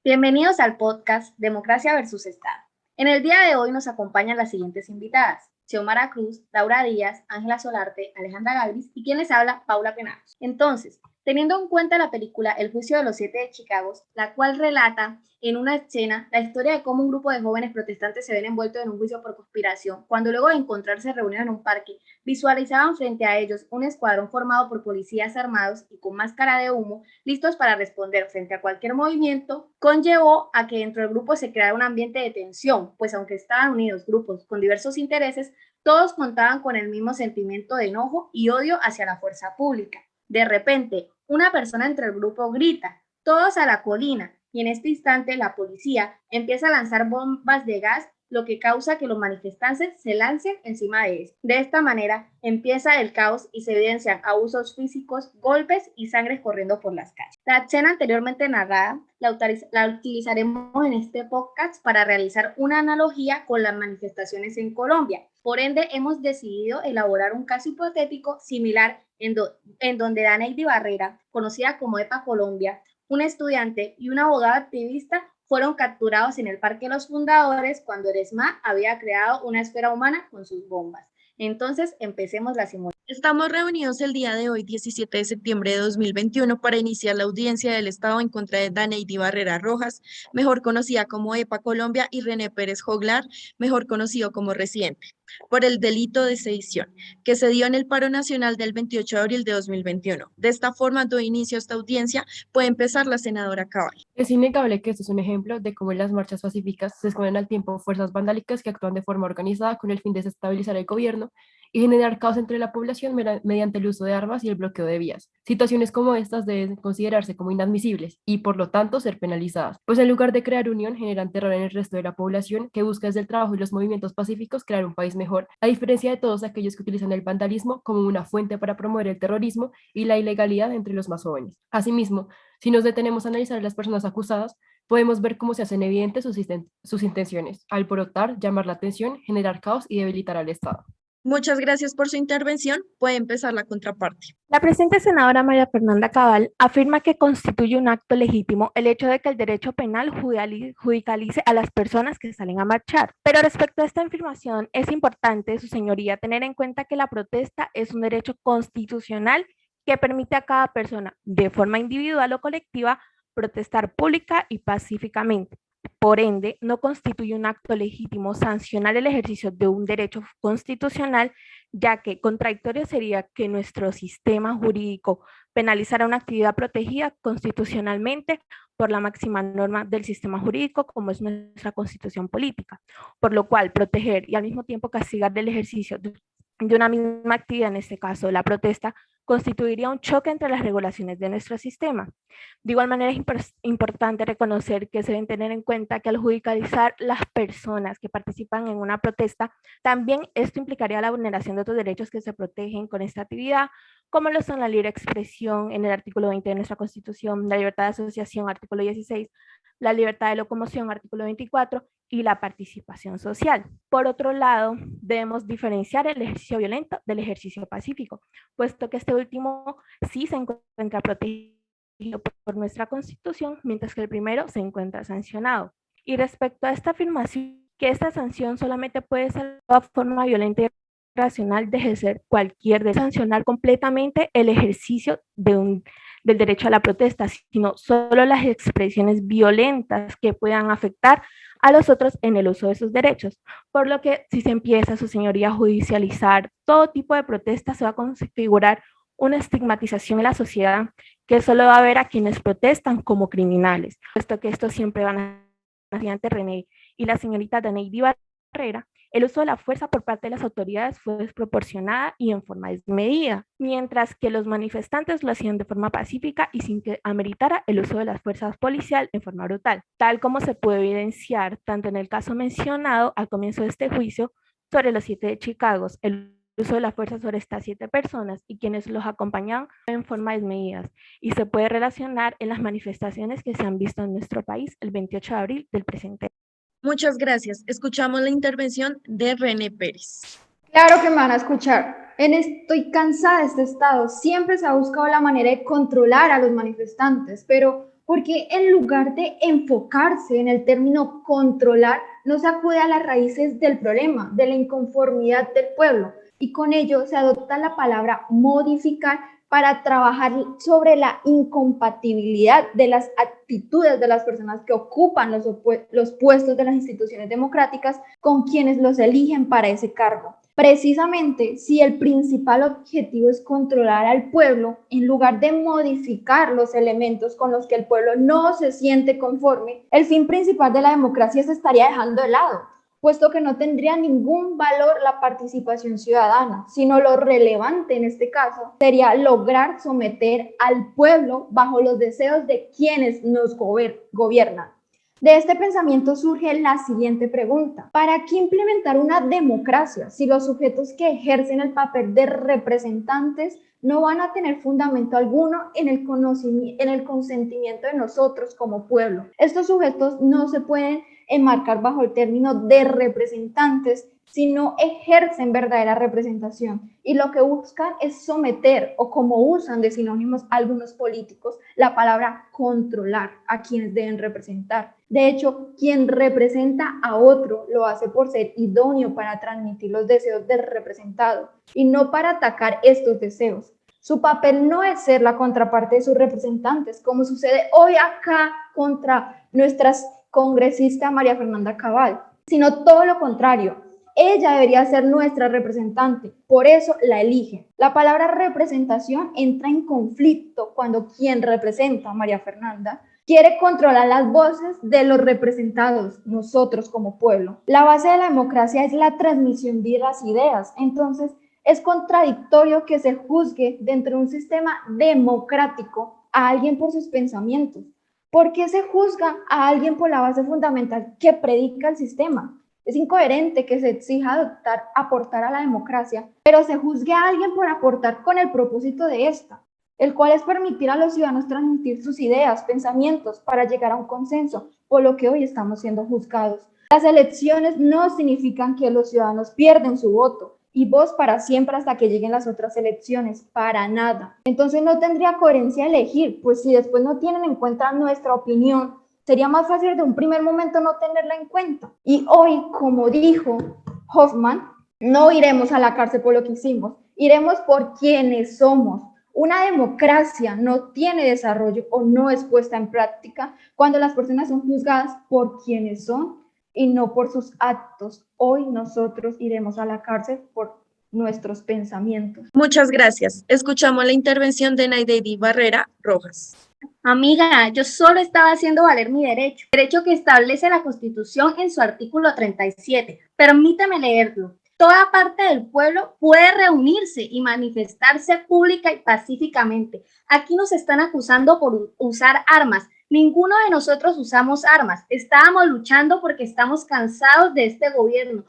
Bienvenidos al podcast Democracia versus Estado. En el día de hoy nos acompañan las siguientes invitadas: Xiomara Cruz, Laura Díaz, Ángela Solarte, Alejandra Galvis y quien les habla, Paula Penados. Entonces, teniendo en cuenta la película El juicio de los 7 de Chicago, la cual relata en una escena la historia de cómo un grupo de jóvenes protestantes se ven envueltos en un juicio por conspiración, cuando luego de encontrarse reunidos en un parque, visualizaban frente a ellos un escuadrón formado por policías armados y con máscara de humo, listos para responder frente a cualquier movimiento, conllevó a que dentro del grupo se creara un ambiente de tensión, pues aunque estaban unidos grupos con diversos intereses, todos contaban con el mismo sentimiento de enojo y odio hacia la fuerza pública. De repente, una persona entre el grupo grita: "Todos a la colina", y en este instante la policía empieza a lanzar bombas de gas, lo que causa que los manifestantes se lancen encima de ellos. De esta manera empieza el caos y se evidencian abusos físicos, golpes y sangre corriendo por las calles. La escena anteriormente narrada la utilizaremos en este podcast para realizar una analogía con las manifestaciones en Colombia. Por ende, hemos decidido elaborar un caso hipotético similar en donde Daneidi Barrera, conocida como EPA Colombia, un estudiante y un abogado activista fueron capturados en el Parque de los Fundadores cuando Eresma había creado una esfera humana con sus bombas. Entonces, empecemos la simulación. Estamos reunidos el día de hoy, 17 de septiembre de 2021, para iniciar la audiencia del Estado en contra de Daneidi Barrera Rojas, mejor conocida como EPA Colombia, y René Pérez Joglar, mejor conocido como Residente, por el delito de sedición, que se dio en el paro nacional del 28 de abril de 2021. De esta forma, doy inicio a esta audiencia. Puede empezar la senadora Cabal. Es innegable que esto es un ejemplo de cómo en las marchas pacíficas se esconden al tiempo fuerzas vandálicas que actúan de forma organizada con el fin de desestabilizar el gobierno y generar caos entre la población mediante el uso de armas y el bloqueo de vías. Situaciones como estas deben considerarse como inadmisibles y, por lo tanto, ser penalizadas, pues en lugar de crear unión, generan terror en el resto de la población que busca desde el trabajo y los movimientos pacíficos crear un país mejor, a diferencia de todos aquellos que utilizan el vandalismo como una fuente para promover el terrorismo y la ilegalidad entre los más jóvenes. Asimismo, si nos detenemos a analizar a las personas acusadas, podemos ver cómo se hacen evidentes sus intenciones: alborotar, llamar la atención, generar caos y debilitar al Estado. Muchas gracias por su intervención. Puede empezar la contraparte. La presente senadora María Fernanda Cabal afirma que constituye un acto legítimo el hecho de que el derecho penal judicialice a las personas que salen a marchar. Pero respecto a esta afirmación, es importante, su señoría, tener en cuenta que la protesta es un derecho constitucional que permite a cada persona, de forma individual o colectiva, protestar pública y pacíficamente. Por ende, no constituye un acto legítimo sancionar el ejercicio de un derecho constitucional, ya que contradictorio sería que nuestro sistema jurídico penalizara una actividad protegida constitucionalmente por la máxima norma del sistema jurídico, como es nuestra constitución política, por lo cual proteger y al mismo tiempo castigar del ejercicio de una misma actividad, en este caso la protesta, constituiría un choque entre las regulaciones de nuestro sistema. De igual manera, es importante reconocer que se deben tener en cuenta que al judicializar las personas que participan en una protesta, también esto implicaría la vulneración de otros derechos que se protegen con esta actividad, como lo son la libre expresión en el artículo 20 de nuestra Constitución, la libertad de asociación, artículo 16, la libertad de locomoción, artículo 24, y la participación social. Por otro lado, debemos diferenciar el ejercicio violento del ejercicio pacífico, puesto que este último sí se encuentra protegido por nuestra Constitución, mientras que el primero se encuentra sancionado. Y respecto a esta afirmación, que esta sanción solamente puede ser de forma violenta y racional de ejercer de sancionar completamente el ejercicio del derecho a la protesta, sino solo las expresiones violentas que puedan afectar a los otros en el uso de sus derechos. Por lo que si se empieza, su señoría, a judicializar todo tipo de protesta, se va a configurar una estigmatización en la sociedad que solo va a ver a quienes protestan como criminales, puesto que estos siempre van a ante René y la señorita Daneidi Barrera. El uso de la fuerza por parte de las autoridades fue desproporcionada y en forma desmedida, mientras que los manifestantes lo hacían de forma pacífica y sin que ameritara el uso de las fuerzas policiales en forma brutal, tal como se puede evidenciar tanto en el caso mencionado al comienzo de este juicio sobre los 7 de Chicago, el uso de la fuerza sobre estas 7 personas y quienes los acompañaban en forma desmedida, y se puede relacionar en las manifestaciones que se han visto en nuestro país el 28 de abril del presente. Muchas gracias. Escuchamos la intervención de René Pérez. Claro que me van a escuchar. Estoy cansada de este estado. Siempre se ha buscado la manera de controlar a los manifestantes, pero porque en lugar de enfocarse en el término controlar, no se acude a las raíces del problema, de la inconformidad del pueblo, y con ello se adopta la palabra modificar para trabajar sobre la incompatibilidad de las actitudes de las personas que ocupan los puestos de las instituciones democráticas con quienes los eligen para ese cargo. Precisamente, si el principal objetivo es controlar al pueblo, en lugar de modificar los elementos con los que el pueblo no se siente conforme, el fin principal de la democracia se estaría dejando de lado, puesto que no tendría ningún valor la participación ciudadana, sino lo relevante en este caso sería lograr someter al pueblo bajo los deseos de quienes nos gobiernan. De este pensamiento surge la siguiente pregunta: ¿para qué implementar una democracia si los sujetos que ejercen el papel de representantes no van a tener fundamento alguno en el consentimiento de nosotros como pueblo? Estos sujetos no se pueden enmarcar bajo el término de representantes si no ejercen verdadera representación, y lo que buscan es someter, o como usan de sinónimos algunos políticos, la palabra controlar a quienes deben representar. De hecho, quien representa a otro lo hace por ser idóneo para transmitir los deseos del representado y no para atacar estos deseos. Su papel no es ser la contraparte de sus representantes, como sucede hoy acá contra nuestra congresista María Fernanda Cabal, sino todo lo contrario. Ella debería ser nuestra representante, por eso la eligen. La palabra representación entra en conflicto cuando quien representa a María Fernanda quiere controlar las voces de los representados, nosotros como pueblo. La base de la democracia es la transmisión de las ideas, entonces es contradictorio que se juzgue dentro de un sistema democrático a alguien por sus pensamientos. ¿Por qué se juzga a alguien por la base fundamental que predica el sistema? Es incoherente que se exija aportar a la democracia, pero se juzgue a alguien por aportar con el propósito de esta, el cual es permitir a los ciudadanos transmitir sus ideas, pensamientos, para llegar a un consenso, por lo que hoy estamos siendo juzgados. Las elecciones no significan que los ciudadanos pierden su voto y voz para siempre hasta que lleguen las otras elecciones, para nada. Entonces no tendría coherencia elegir, pues si después no tienen en cuenta nuestra opinión, sería más fácil de un primer momento no tenerla en cuenta. Y hoy, como dijo Hoffman, no iremos a la cárcel por lo que hicimos, iremos por quienes somos. Una democracia no tiene desarrollo o no es puesta en práctica cuando las personas son juzgadas por quienes son y no por sus actos. Hoy nosotros iremos a la cárcel por nuestros pensamientos. Muchas gracias. Escuchamos la intervención de Naydeidi Barrera Rojas. Amiga, yo solo estaba haciendo valer mi derecho que establece la Constitución en su artículo 37. Permíteme leerlo. Toda parte del pueblo puede reunirse y manifestarse pública y pacíficamente. Aquí nos están acusando por usar armas. Ninguno de nosotros usamos armas. Estábamos luchando porque estamos cansados de este gobierno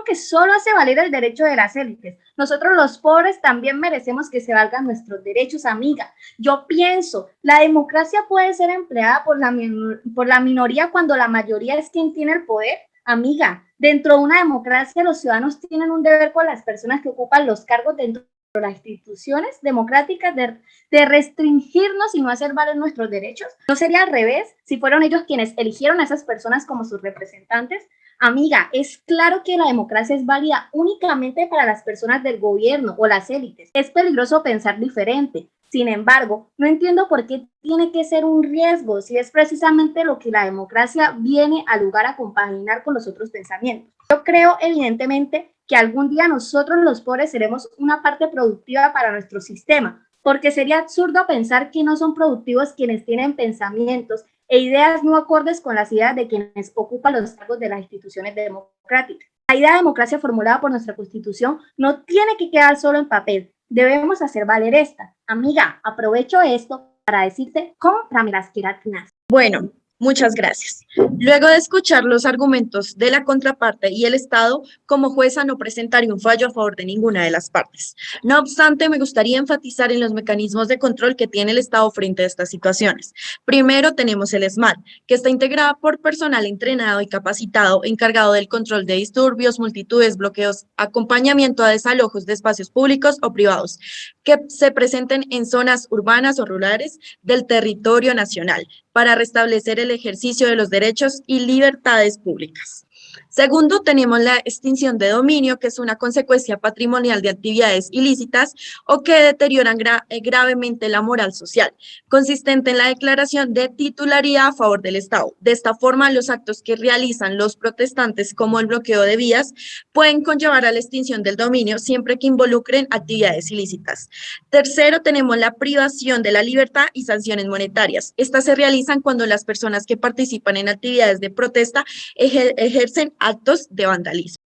que solo hace valer el derecho de las élites. Nosotros los pobres también merecemos que se valgan nuestros derechos, amiga. Yo pienso, la democracia puede ser empleada por la minoría cuando la mayoría es quien tiene el poder. Amiga, dentro de una democracia los ciudadanos tienen un deber con las personas que ocupan los cargos dentro de las instituciones democráticas de restringirnos y no hacer valer nuestros derechos. ¿No sería al revés si fueron ellos quienes eligieron a esas personas como sus representantes? Amiga, es claro que la democracia es válida únicamente para las personas del gobierno o las élites. Es peligroso pensar diferente. Sin embargo, no entiendo por qué tiene que ser un riesgo si es precisamente lo que la democracia viene al lugar a compaginar con los otros pensamientos. Yo creo, evidentemente, que algún día nosotros los pobres seremos una parte productiva para nuestro sistema, porque sería absurdo pensar que no son productivos quienes tienen pensamientos e ideas no acordes con las ideas de quienes ocupan los cargos de las instituciones democráticas. La idea de democracia formulada por nuestra Constitución no tiene que quedar solo en papel. Debemos hacer valer esta. Amiga, aprovecho esto para decirte, cómprame las queratinas. Bueno, Muchas gracias. Luego de escuchar los argumentos de la contraparte y el Estado, como jueza no presentaré un fallo a favor de ninguna de las partes. No obstante, me gustaría enfatizar en los mecanismos de control que tiene el Estado frente a estas situaciones. Primero tenemos el SMAT, que está integrada por personal entrenado y capacitado, encargado del control de disturbios, multitudes, bloqueos, acompañamiento a desalojos de espacios públicos o privados, que se presenten en zonas urbanas o rurales del territorio nacional, para restablecer el ejercicio de los derechos y libertades públicas. Segundo, tenemos la extinción de dominio, que es una consecuencia patrimonial de actividades ilícitas o que deterioran gravemente la moral social, consistente en la declaración de titularidad a favor del Estado. De esta forma, los actos que realizan los protestantes, como el bloqueo de vías, pueden conllevar a la extinción del dominio siempre que involucren actividades ilícitas. Tercero, tenemos la privación de la libertad y sanciones monetarias. Estas se realizan cuando las personas que participan en actividades de protesta ejercen actos de vandalismo.